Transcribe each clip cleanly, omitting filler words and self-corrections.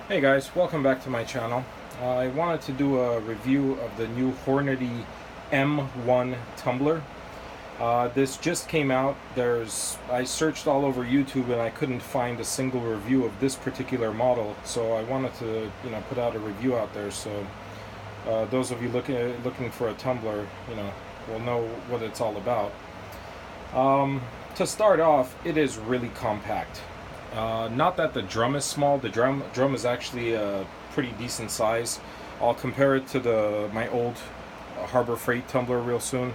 Hey guys, welcome back to my channel. I wanted to do a review of the new Hornady M1 tumbler. This just came out. I searched all over YouTube and I couldn't find a single review of this particular model, so I wanted to, put out a review out there so those of you looking for a tumbler, will know what it's all about. To start off, it is really compact. Not that the drum is small. The drum is actually a pretty decent size. I'll compare it to my old Harbor Freight tumbler real soon.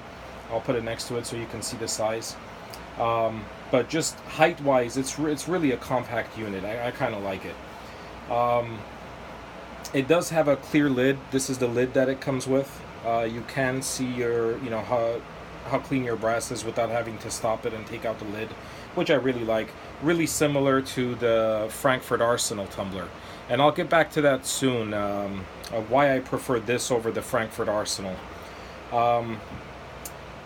I'll put it next to it so you can see the size. But just height-wise, it's really a compact unit. I kind of like it. It does have a clear lid. This is the lid that it comes with. You can see how clean your brass is without having to stop it and take out the lid, which I really like. Really similar to the Frankfurt Arsenal tumbler, and I'll get back to that soon, why I prefer this over the Frankfurt Arsenal.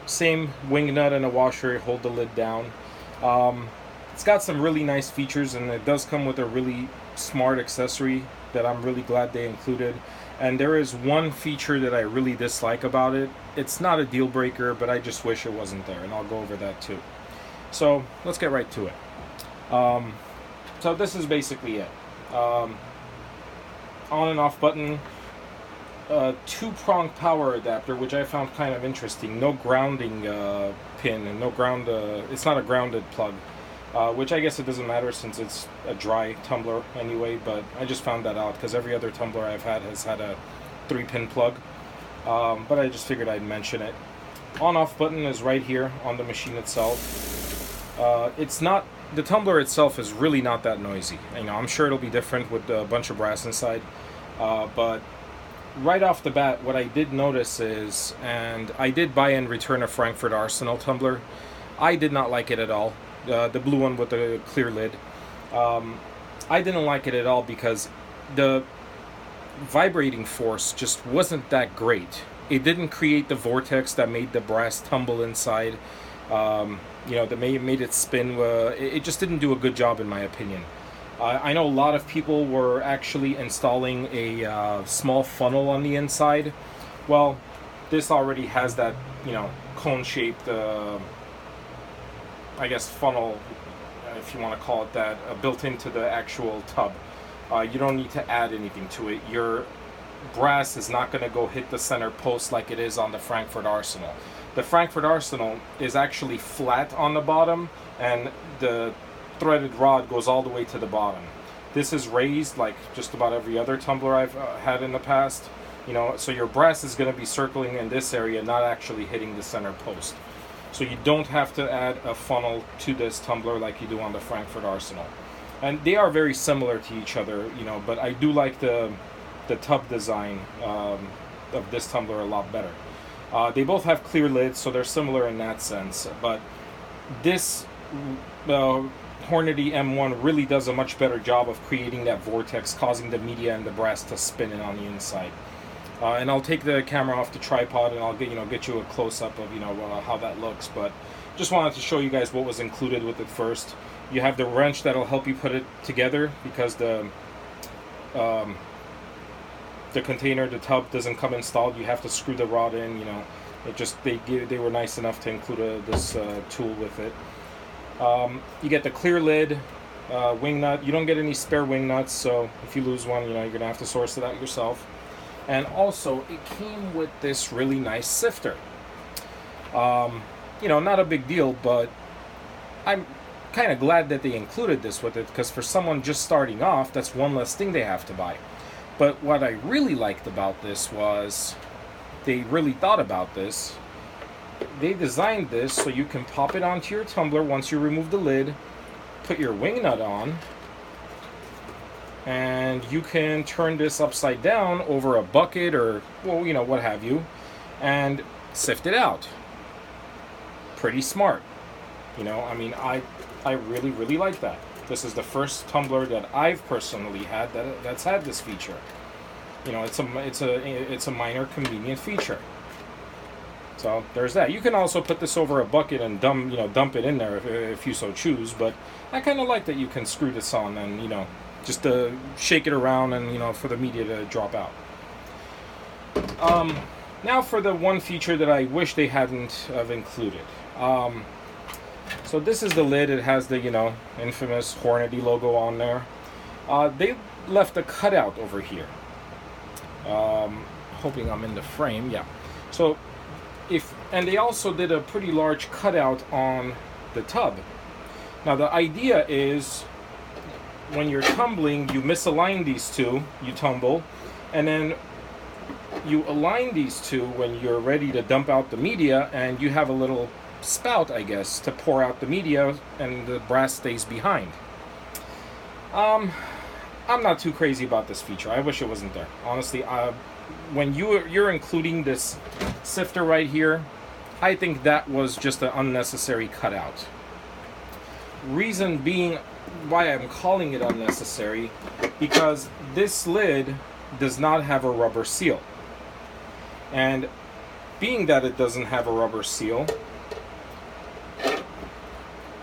Same wing nut and a washer, hold the lid down. It's got some really nice features, and it does come with a really smart accessory that I'm really glad they included. And there is one feature that I really dislike about it. It's not a deal breaker, but I just wish it wasn't there, and I'll go over that too. So let's get right to it. So this is basically it. On and off button, two-prong power adapter, which I found kind of interesting. No grounding pin and no ground. It's not a grounded plug, which I guess it doesn't matter since it's a dry tumbler anyway. But I just found that out because every other tumbler I've had has had a 3-pin plug. But I just figured I'd mention it. On-off button is right here on the machine itself. It's not. The tumbler itself is really not that noisy. I'm sure it'll be different with a bunch of brass inside, but right off the bat, what I did notice is, and I did buy and return a Frankfurt Arsenal tumbler. I did not like it at all. The blue one with the clear lid. I didn't like it at all because the vibrating force just wasn't that great. It didn't create the vortex that made the brass tumble inside. That made it spin. It just didn't do a good job in my opinion. I know a lot of people were actually installing a small funnel on the inside. Well, this already has that, cone-shaped, I guess funnel, if you want to call it that, built into the actual tub. You don't need to add anything to it. Your brass is not going to go hit the center post like it is on the Frankfurt Arsenal. The Frankfurt Arsenal is actually flat on the bottom, and the threaded rod goes all the way to the bottom. This is raised like just about every other tumbler I've had in the past. So your brass is going to be circling in this area, not actually hitting the center post. So you don't have to add a funnel to this tumbler like you do on the Frankfurt Arsenal. And they are very similar to each other, but I do like the tub design of this tumbler a lot better. They both have clear lids, so they're similar in that sense. But this Hornady M1 really does a much better job of creating that vortex, causing the media and the brass to spin in on the inside. And I'll take the camera off the tripod and I'll get you a close-up of how that looks. But just wanted to show you guys what was included with it first. You have the wrench that'll help you put it together because the container, the tub doesn't come installed. You have to screw the rod in. They were nice enough to include this tool with it. You get the clear lid, wing nut. You don't get any spare wing nuts, so if you lose one, you're gonna have to source it out yourself. And also, it came with this really nice sifter. Not a big deal, but I'm kind of glad that they included this with it because for someone just starting off, that's one less thing they have to buy. But what I really liked about this was they really thought about this. They designed this so you can pop it onto your tumbler once you remove the lid, put your wing nut on, and you can turn this upside down over a bucket or, what have you, and sift it out. Pretty smart. I really, really like that. This is the first tumbler that I've personally had that's had this feature. It's a minor convenient feature. So there's that. You can also put this over a bucket and dump it in there if you so choose. But I kind of like that you can screw this on and just to shake it around and, you know, for the media to drop out. Now for the one feature that I wish they hadn't have included. So this is the lid. It has the, you know, infamous Hornady logo on there. They left a cutout over here. Hoping I'm in the frame. Yeah. So and they also did a pretty large cutout on the tub. Now the idea is, when you're tumbling, you misalign these two, you tumble, and then you align these two when you're ready to dump out the media, and you have a little spout, I guess, to pour out the media, and the brass stays behind. I'm not too crazy about this feature. I wish it wasn't there. Honestly, when you're including this sifter right here, I think that was just an unnecessary cutout. Reason being why I'm calling it unnecessary, because this lid does not have a rubber seal. And being that it doesn't have a rubber seal,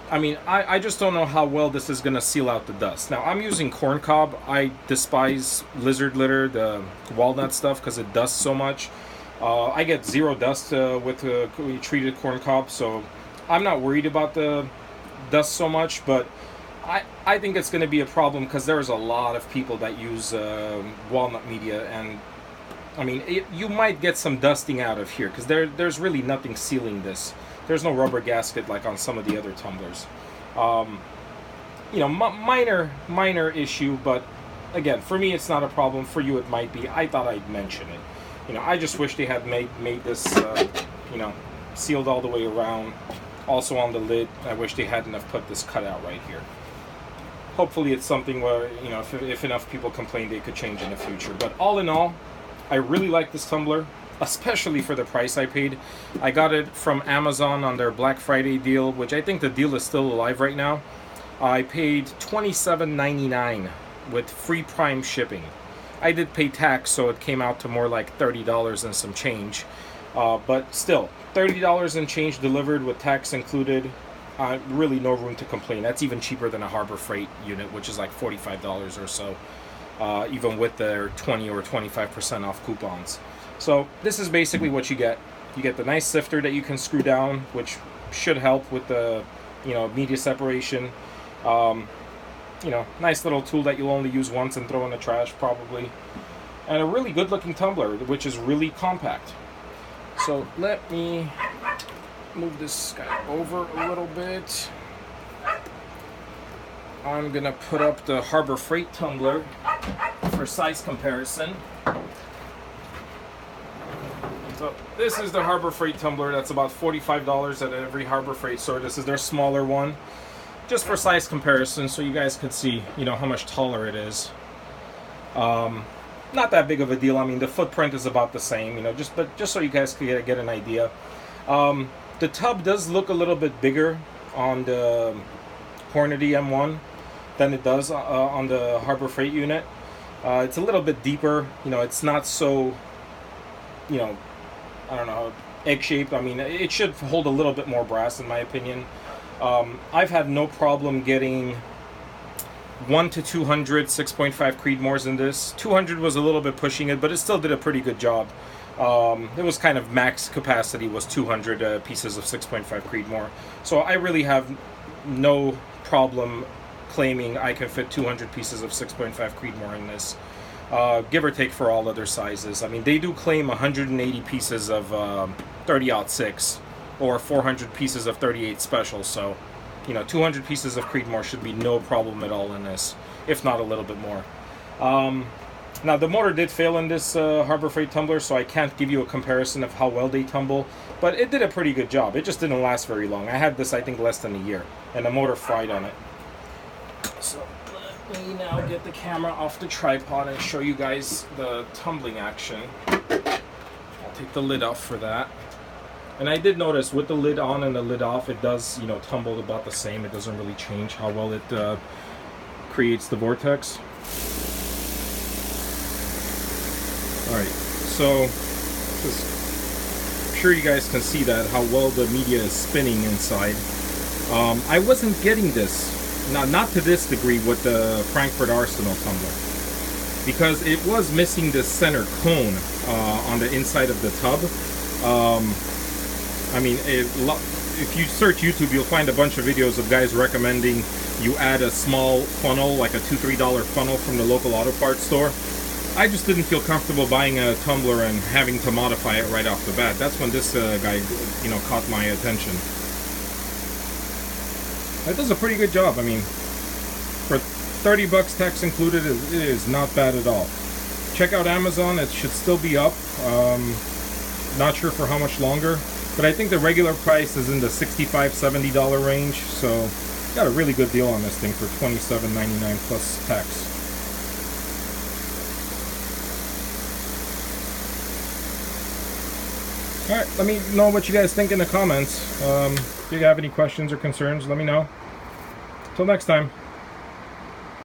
I mean, I just don't know how well this is going to seal out the dust. Now, I'm using corn cob. I despise lizard litter, the walnut stuff, because it dusts so much. I get zero dust with treated corn cob, so I'm not worried about the dust so much, but I think it's going to be a problem, because there's a lot of people that use walnut media, and I mean, you might get some dusting out of here, because there's really nothing sealing this. There's no rubber gasket like on some of the other tumblers. You know, minor issue, but again, for me it's not a problem. For you it might be. I thought I'd mention it. You know, I just wish they had made this, you know, sealed all the way around. Also on the lid, I wish they hadn't have put this cutout right here. Hopefully it's something where, you know, if enough people complain, they could change in the future. But all in all, I really like this tumbler, especially for the price I paid. I got it from Amazon on their Black Friday deal, which I think the deal is still alive right now. I paid $27.99 with free Prime shipping. I did pay tax, so it came out to more like $30 and some change. But still, $30 and change delivered with tax included. Really no room to complain. That's even cheaper than a Harbor Freight unit, which is like $45 or so, even with their 20 or 25% off coupons. So this is basically what you get. You get the nice sifter that you can screw down, which should help with the, you know, media separation. You know, nice little tool that you'll only use once and throw in the trash probably. And a really good looking tumbler, which is really compact. So let me move this guy over a little bit. I'm gonna put up the Harbor Freight tumbler for size comparison. So this is the Harbor Freight tumbler. That's about $45 at every Harbor Freight store. This is their smaller one, just for size comparison, so you guys could see, you know, how much taller it is. Not that big of a deal. I mean, the footprint is about the same, you know, just so you guys could get an idea. The tub does look a little bit bigger on the Hornady M1 than it does on the Harbor Freight unit. It's a little bit deeper, you know, it's not so, you know, I don't know, egg-shaped. I mean, it should hold a little bit more brass in my opinion. I've had no problem getting 1 to 200 6.5 Creedmoors in this. 200 was a little bit pushing it, but it still did a pretty good job. It was kind of max capacity was 200 pieces of 6.5 Creedmoor. So I really have no problem claiming I can fit 200 pieces of 6.5 Creedmoor in this. Give or take for all other sizes. I mean, they do claim 180 pieces of 30-06 or 400 pieces of 38 special, so, you know, 200 pieces of Creedmoor should be no problem at all in this, if not a little bit more. Now, the motor did fail in this Harbor Freight tumbler, so I can't give you a comparison of how well they tumble, but it did a pretty good job. It just didn't last very long. I had this, I think, less than a year, and the motor fried on it. So let me now get the camera off the tripod and show you guys the tumbling action. I'll take the lid off for that. And I did notice with the lid on and the lid off, it does, you know, tumble about the same. It doesn't really change how well it creates the vortex. Alright, so I'm sure you guys can see that, how well the media is spinning inside. I wasn't getting this not to this degree with the Frankfurt Arsenal tumbler, because it was missing the center cone on the inside of the tub. I mean, if you search YouTube, you'll find a bunch of videos of guys recommending you add a small funnel, like a $2-3 funnel from the local auto parts store. I just didn't feel comfortable buying a tumbler and having to modify it right off the bat. That's when this guy, you know, caught my attention. That does a pretty good job. I mean, for 30 bucks, tax included, it is not bad at all. Check out Amazon. It should still be up. Not sure for how much longer, but I think the regular price is in the $65-70 range. So got a really good deal on this thing for $27.99 plus tax. Alright, let me know what you guys think in the comments. If you have any questions or concerns, let me know. Till next time.